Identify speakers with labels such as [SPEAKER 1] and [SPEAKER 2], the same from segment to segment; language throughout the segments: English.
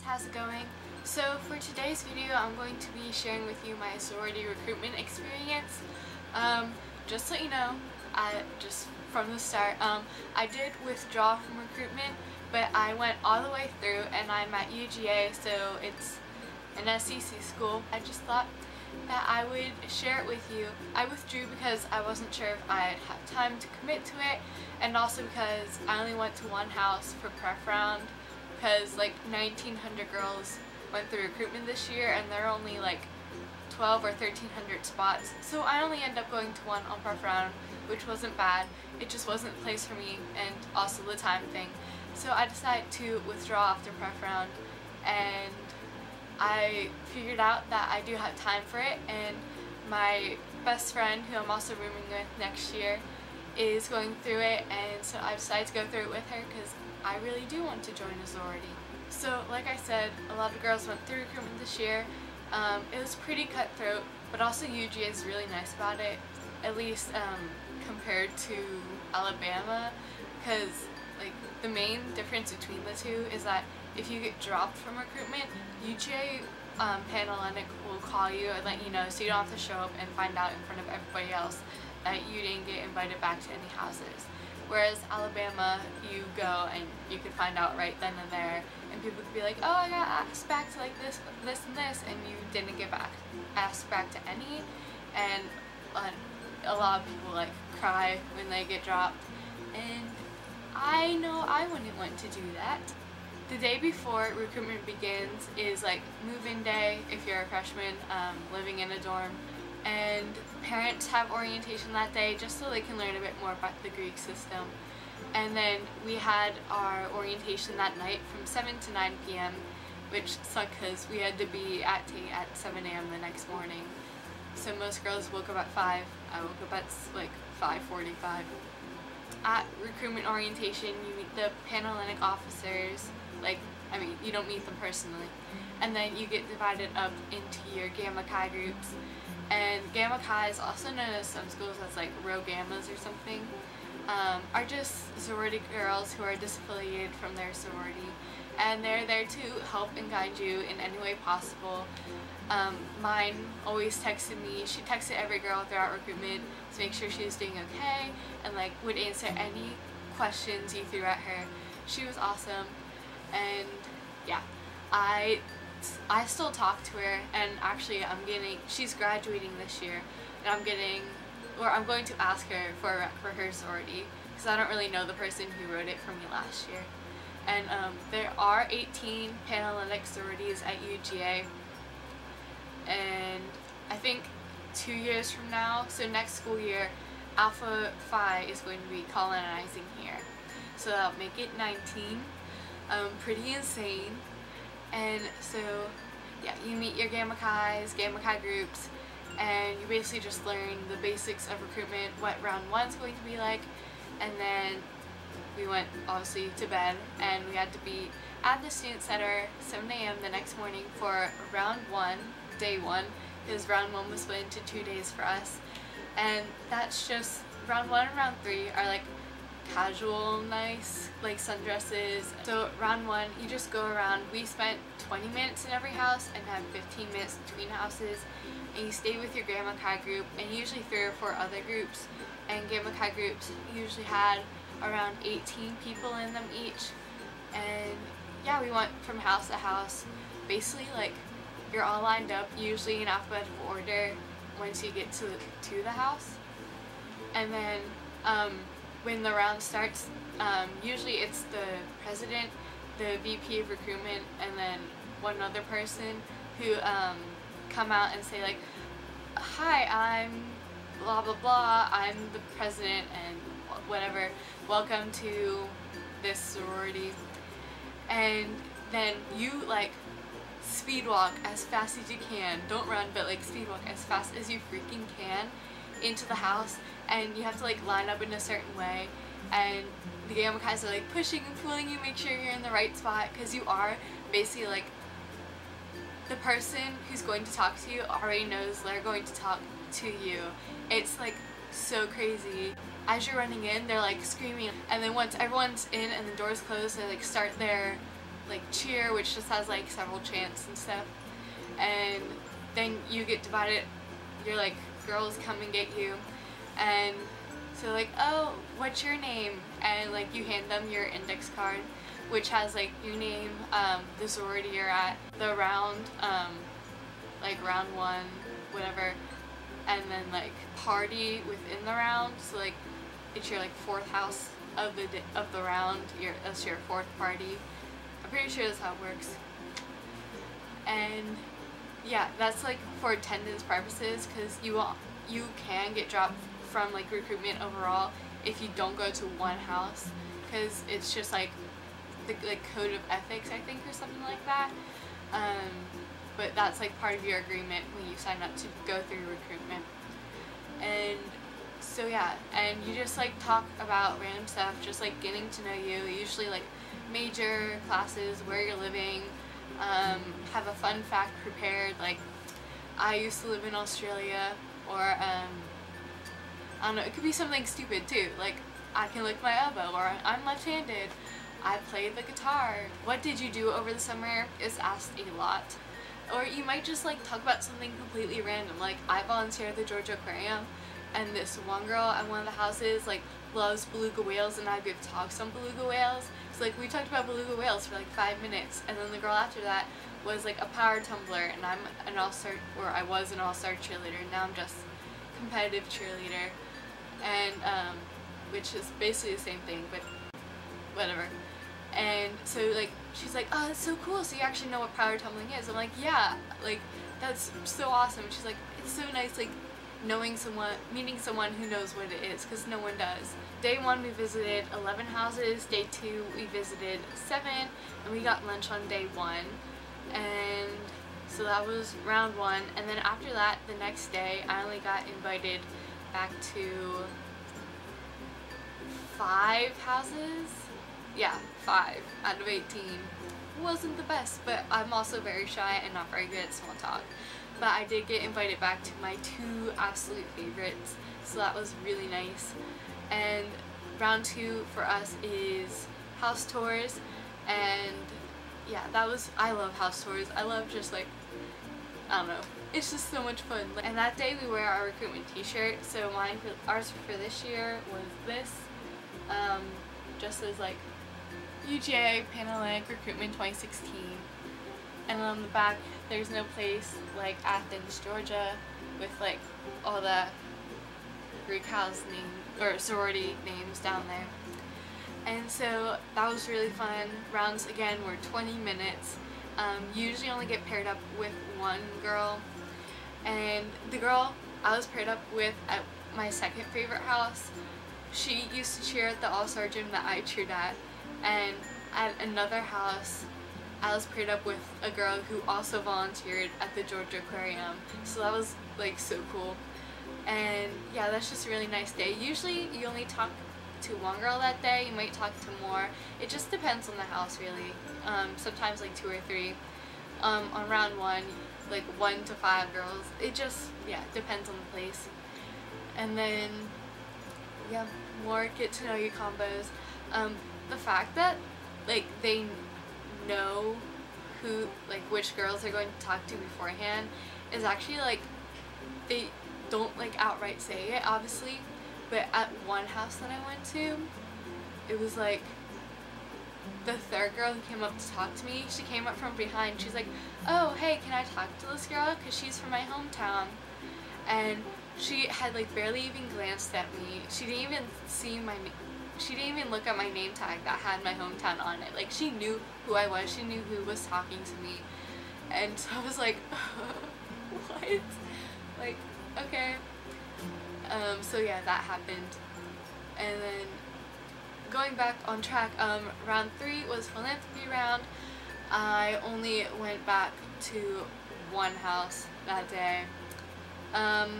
[SPEAKER 1] how's it going? So for today's video I'm going to be sharing with you my sorority recruitment experience. Just so you know, just from the start, I did withdraw from recruitment, but I went all the way through and I'm at UGA, so it's an SEC school. I just thought that I would share it with you. I withdrew because I wasn't sure if I'd have time to commit to it, and also because I only went to one house for prep round because like 1,900 girls went through recruitment this year and there are only like 12 or 1,300 spots, so I only ended up going to one on prep round, which wasn't bad. It just wasn't the place for me, and also the time thing. So I decided to withdraw after prep round, and I figured out that I do have time for it, and my best friend, who I'm also rooming with next year, is going through it, and so I decided to go through it with her because I really do want to join a sorority. So like I said, a lot of girls went through recruitment this year. It was pretty cutthroat, but also UGA is really nice about it, at least compared to Alabama, because like the main difference between the two is that if you get dropped from recruitment, UGA Panhellenic will call you and let you know, so you don't have to show up and find out in front of everybody else that you didn't get invited back to any houses. Whereas Alabama, you go and you could find out right then and there, and people could be like, oh, I got asked back to like this, this, and this, and you didn't get asked back to any, and a lot of people like cry when they get dropped, and I know I wouldn't want to do that. The day before recruitment begins is like move-in day if you're a freshman living in a dorm, and parents have orientation that day just so they can learn a bit more about the Greek system. And then we had our orientation that night from 7 to 9 p.m. which sucked because we had to be at Tate at 7 a.m. the next morning. So most girls woke up at 5. I woke up at like 5:45. At recruitment orientation, you meet the Panhellenic officers. Like, I mean, you don't meet them personally. And then you get divided up into your Gamma Chi groups. And Gamma Chi is also known as some schools as like Rho Gammas or something. Are just sorority girls who are disaffiliated from their sorority. And they're there to help and guide you in any way possible. Mine always texted me. She texted every girl throughout recruitment to make sure she was doing okay, and like would answer any questions you threw at her. She was awesome, and yeah, I still talk to her, and actually she's graduating this year, and I'm going to ask her for her sorority because I don't really know the person who wrote it for me last year. And there are 18 Panhellenic sororities at UGA, and I think 2 years from now, so next school year, Alpha Phi is going to be colonizing here, so that'll make it 19. Pretty insane. And so yeah, you meet your Gamma Chi's, Gamma Chi groups, and you basically just learn the basics of recruitment, what round 1's going to be like, and then we went obviously to bed, and we had to be at the student center 7 a.m. the next morning for round 1, day 1, because round 1 was split into 2 days for us. And that's just, round 1 and round 3 are like casual, nice, like sundresses. So round 1, you just go around. We spent 20 minutes in every house and had 15 minutes between houses, and you stay with your Gamma Chi group and usually 3 or 4 other groups, and Gamma Chi groups usually had around 18 people in them each. And yeah, we went from house to house. Basically, like, you're all lined up, usually in alphabetical order once you get to the house. And then when the round starts, usually it's the president, the VP of recruitment, and then one other person who come out and say like, hi, I'm blah blah blah, I'm the president and whatever, welcome to this sorority. And then you like speed walk as fast as you can, don't run, but like speed walk as fast as you freaking can into the house, and you have to like line up in a certain way, and the Gamma Chi's are like pushing and pulling you, make sure you're in the right spot, because you are basically like, the person who's going to talk to you already knows they're going to talk to you. It's like so crazy. As you're running in, they're like screaming, and then once everyone's in and the doors close, they like start their like cheer, which just has like several chants and stuff, and then you get divided. You're like, girls come and get you, and so like, oh, what's your name? And like you hand them your index card, which has like your name, the sorority you're at, the round, like round 1, whatever, and then like party within the round. So like it's your like 4th house of the round. That's your 4th party. I'm pretty sure that's how it works. And yeah, that's like for attendance purposes, because you can get dropped from like recruitment overall if you don't go to one house, because it's just like the code of ethics, I think, or something like that. But that's like part of your agreement when you sign up to go through recruitment. And so yeah, and you just like talk about random stuff, just like getting to know you, usually like major, classes, where you're living, have a fun fact prepared, like I used to live in Australia, or I don't know, it could be something stupid too, like I can lick my elbow, or I'm left-handed, I played the guitar. What did you do over the summer is asked a lot. Or you might just like talk about something completely random, like I volunteer at the Georgia Aquarium, and this one girl at one of the houses like loves beluga whales, and I give talks on beluga whales. So like we talked about beluga whales for like 5 minutes, and then the girl after that was like a power tumbler, and I'm an all-star, or I was an all-star cheerleader, and now I'm just competitive cheerleader, and which is basically the same thing, but whatever. And so like she's like, oh, that's so cool, so you actually know what power tumbling is. I'm like, yeah, like that's so awesome. She's like, it's so nice like meeting someone who knows what it is, because no one does. Day 1 we visited 11 houses, day 2 we visited 7, and we got lunch on day 1, and so that was round 1. And then after that, the next day, I only got invited back to 5 houses. Yeah, 5 out of 18. Wasn't the best, but I'm also very shy and not very good at small talk. But I did get invited back to my 2 absolute favorites, so that was really nice. And round 2 for us is house tours, and yeah, I love house tours. I love just like, I don't know, it's just so much fun. And that day we wear our recruitment t-shirt, so ours for this year was this, just as like UGA Panhellenic Recruitment 2016. And on the back, there's no place like Athens, Georgia, with like all the Greek house name or sorority names down there. And so that was really fun. Rounds again were 20 minutes. Usually only get paired up with one girl, and the girl I was paired up with at my 2nd favorite house, she used to cheer at the all-star gym that I cheered at, and at another house I was paired up with a girl who also volunteered at the Georgia Aquarium, so that was like so cool. And yeah, that's just a really nice day. Usually you only talk to one girl that day, you might talk to more. It just depends on the house really. Sometimes like 2 or 3. On round 1, like 1 to 5 girls. It just, yeah, depends on the place. And then, yeah, more get to know you combos. The fact that like they know who, like which girls they're going to talk to beforehand is actually like, they don't like outright say it obviously, but at one house that I went to, it was like the 3rd girl who came up to talk to me, she came up from behind, she's like, oh hey, can I talk to this girl, because she's from my hometown. And she had like barely even glanced at me, she didn't even see she didn't even look at my name tag that had my hometown on it. Like she knew who I was, she knew who was talking to me. And so I was like, what? Like, okay. So yeah, that happened. And then going back on track, round 3 was philanthropy round. I only went back to one house that day. And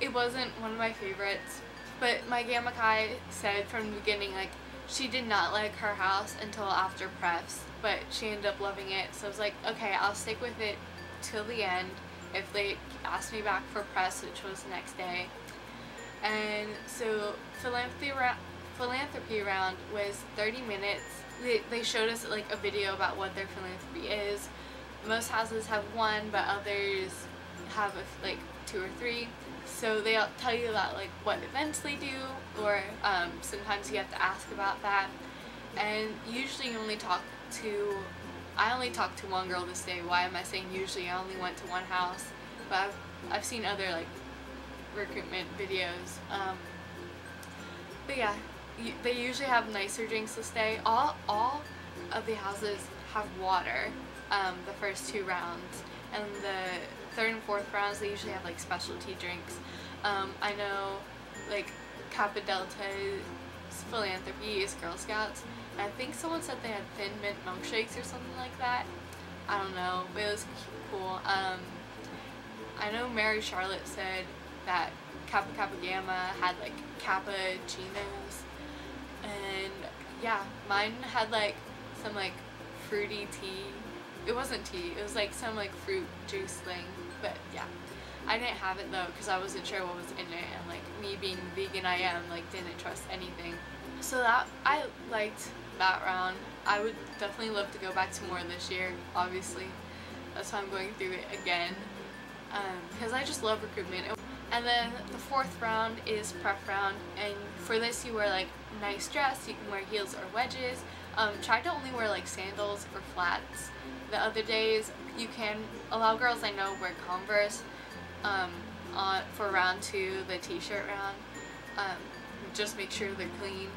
[SPEAKER 1] it wasn't one of my favorites. But my Gamma Chi said from the beginning, like, she did not like her house until after prefs, but she ended up loving it. So I was like, okay, I'll stick with it till the end if they ask me back for press, which was the next day. And so philanthropy round was 30 minutes. they showed us like a video about what their philanthropy is. Most houses have one, but others have like 2 or 3. So they'll tell you about like what events they do, or sometimes you have to ask about that. And usually you only talk to, I only talked to one girl this day. Why am I saying usually? I only went to one house, but I've seen other like recruitment videos. But yeah, they usually have nicer drinks this day. All of the houses have water the first 2 rounds, and the 3rd and 4th rounds they usually have like specialty drinks. I know like Kappa Delta's philanthropy is Girl Scouts, and I think someone said they had Thin Mint milkshakes or something like that. I don't know, but it was cool. I know Mary Charlotte said that Kappa Kappa Gamma had like cappuccinos, and yeah, mine had like some like fruity tea. It wasn't tea, it was like some like fruit juice thing, but yeah. I didn't have it though because I wasn't sure what was in it, and like me being vegan I am, like didn't trust anything. So that, I liked that round. I would definitely love to go back to more this year, obviously. That's why I'm going through it again, because I just love recruitment. And then the 4th round is prep round, and for this you wear like nice dress, you can wear heels or wedges. Try to only wear like sandals or flats. The other days you can allow girls I know wear Converse for round 2, the t-shirt round. Just make sure they're clean.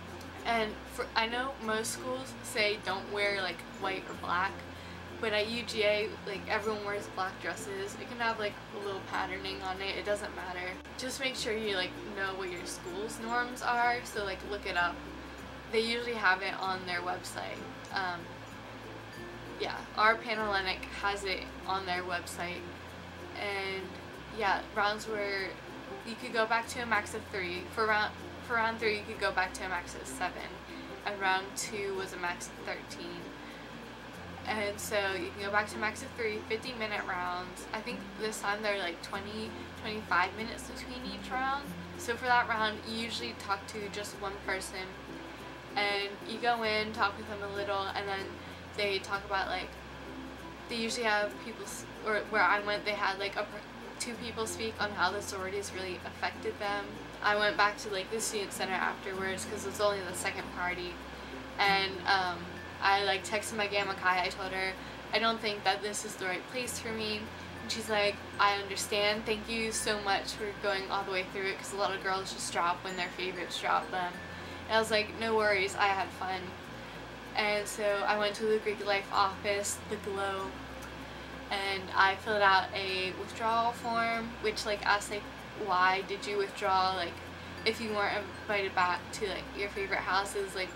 [SPEAKER 1] And I know most schools say don't wear like white or black, but at UGA like everyone wears black dresses. It can have like a little patterning on it, it doesn't matter. Just make sure you like know what your school's norms are, so like look it up. They usually have it on their website. Yeah, our Panhellenic has it on their website. And yeah, rounds were, you could go back to a max of 3. For round 3 you could go back to a max of 7, and round 2 was a max of 13. And so you can go back to a max of 3 50-minute rounds. I think this time they're like 20-25 minutes between each round. So for that round you usually talk to just one person, and you go in, talk with them a little, and then they talk about like, they usually have people, or where I went they had like 2 people speak on how the sororities really affected them. I went back to like the student center afterwards because it was only the 2nd party, and I like texted my Gamma Chi. I told her I don't think that this is the right place for me, and she's like, I understand, thank you so much for going all the way through it, because a lot of girls just drop when their favorites drop them. And I was like, no worries, I had fun. And so I went to the Greek Life office, the Glow, and I filled out a withdrawal form, which like asks like, why did you withdraw, like if you weren't invited back to like your favorite houses, like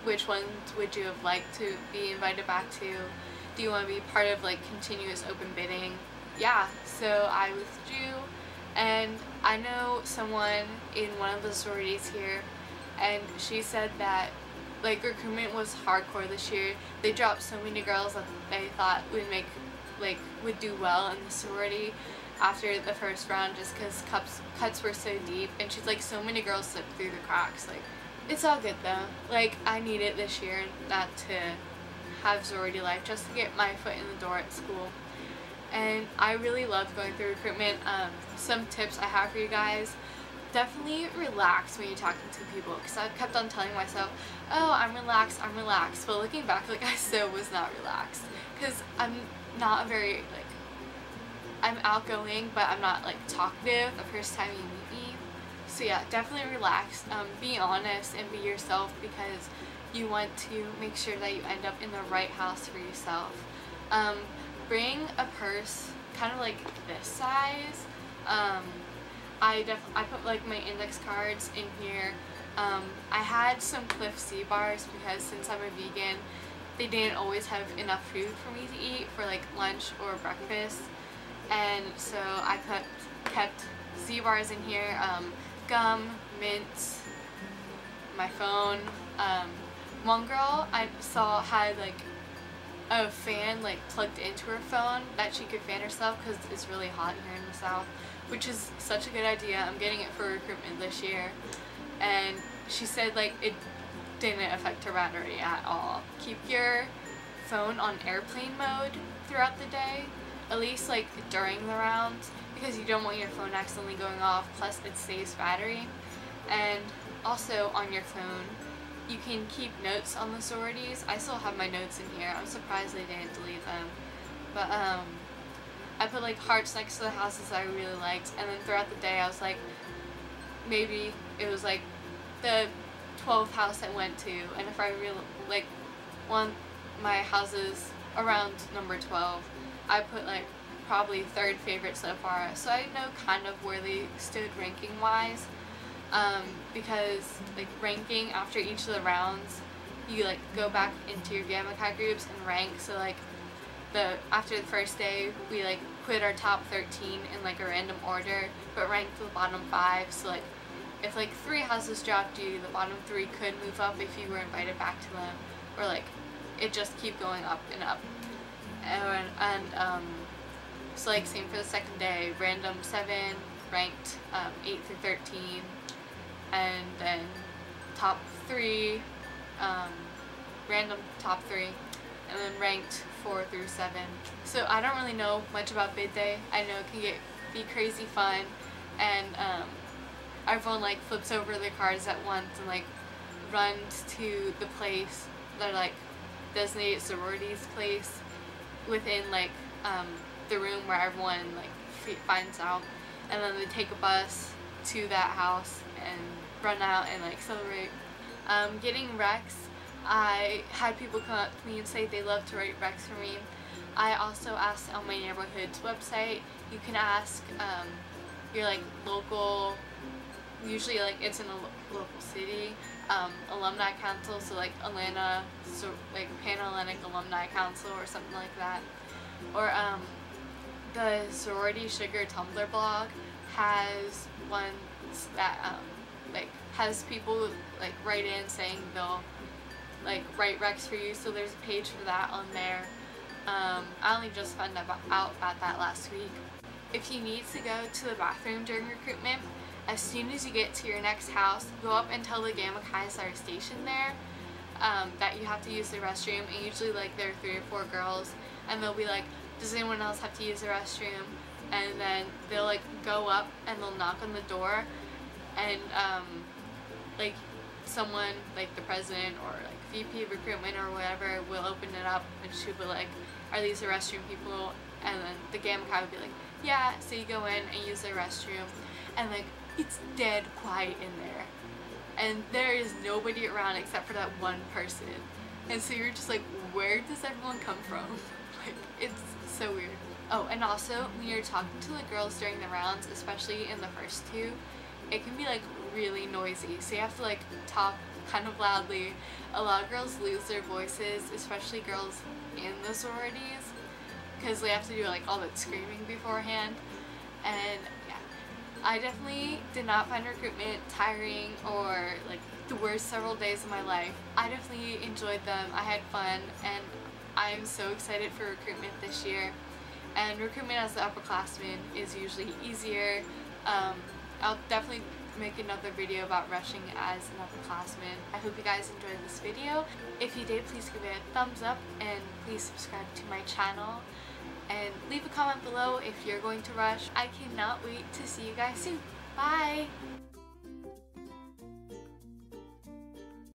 [SPEAKER 1] which ones would you have liked to be invited back to? Do you want to be part of like continuous open bidding? Yeah, so I withdrew, and I know someone in one of the sororities here, and she said that like recruitment was hardcore this year. They dropped so many girls that they thought would do well in the sorority after the 1st round, just because cuts were so deep, and she's like, so many girls slipped through the cracks. Like, it's all good though. Like, I need it this year, not to have sorority life, just to get my foot in the door at school. And I really loved going through recruitment. Some tips I have for you guys: definitely relax when you're talking to people, because I kept on telling myself, oh, I'm relaxed, but looking back, like, I still was not relaxed, because I'm not a very, like, I'm outgoing, but I'm not like talkative the first time you meet me. So yeah, definitely relax, be honest and be yourself, because you want to make sure that you end up in the right house for yourself. Bring a purse kind of like this size. I put like my index cards in here. I had some Cliff Sea bars because since I'm a vegan, they didn't always have enough food for me to eat for like lunch or breakfast, and so I kept Z bars in here, gum, mints, my phone. One girl I saw had like a fan like plugged into her phone that she could fan herself because it's really hot here in the South, which is such a good idea. I'm getting it for recruitment this year, and she said like didn't affect her battery at all. Keep your phone on airplane mode throughout the day, at least like during the rounds, because you don't want your phone accidentally going off, plus it saves battery. And also on your phone, you can keep notes on the sororities. I still have my notes in here. I'm surprised they didn't delete them. But I put like hearts next to the houses I really liked, and then throughout the day I was like, maybe it was like the 12th house I went to, and if I really like want my houses around number 12, I put like probably third favorite so far, so I know kind of where they stood ranking wise. Because like ranking after each of the rounds, you like go back into your Gamma Chi groups and rank. So like after the first day, we like put our top 13 in like a random order, but ranked the bottom 5. So like if like 3 houses dropped you, the bottom 3 could move up if you were invited back to them, or like it just keep going up and up. And so like same for the second day, random 7 ranked 8 through 13, and then top 3, random top 3, and then ranked 4 through 7. So I don't really know much about bid day. I know it can be crazy fun, and everyone like flips over their cards at once and like runs to the place, their like designated sororities place within like the room where everyone like finds out, and then they take a bus to that house and run out and like celebrate. Getting recs, I had people come up to me and say they love to write recs for me. I also asked on my neighborhood's website. You can ask your like local, usually like it's in a local city, alumni council, so like Atlanta, so like Pan-Atlantic Alumni Council or something like that. Or the Sorority Sugar Tumblr blog has ones that like has people like write in saying they'll like write recs for you, so there's a page for that on there. I only just found out about that last week. If you need to go to the bathroom during recruitment, as soon as you get to your next house, go up and tell the Gamma Chi's that are stationed there that you have to use the restroom, and usually like there are 3 or 4 girls, and they'll be like, does anyone else have to use the restroom? And then they'll like go up and they'll knock on the door, and like someone like the president or like VP of recruitment or whatever will open it up, and she'll be like, are these the restroom people? And then the Gamma Chi would be like, yeah. So you go in and use the restroom, and like it's dead quiet in there, and there is nobody around except for that one person, and so you're just like, where does everyone come from? Like, it's so weird. Oh, and also when you're talking to the girls during the rounds, especially in the first 2, it can be like really noisy, so you have to like talk kind of loudly. A lot of girls lose their voices, especially girls in the sororities, because they have to do like all that screaming beforehand. And yeah, I definitely did not find recruitment tiring or like the worst several days of my life. I definitely enjoyed them. I had fun, and I'm so excited for recruitment this year. And recruitment as the upperclassman is usually easier. I'll definitely make another video about rushing as an upperclassman. I hope you guys enjoyed this video. If you did, please give it a thumbs up, and please subscribe to my channel, and leave a comment below if you're going to rush. I cannot wait to see you guys soon. Bye!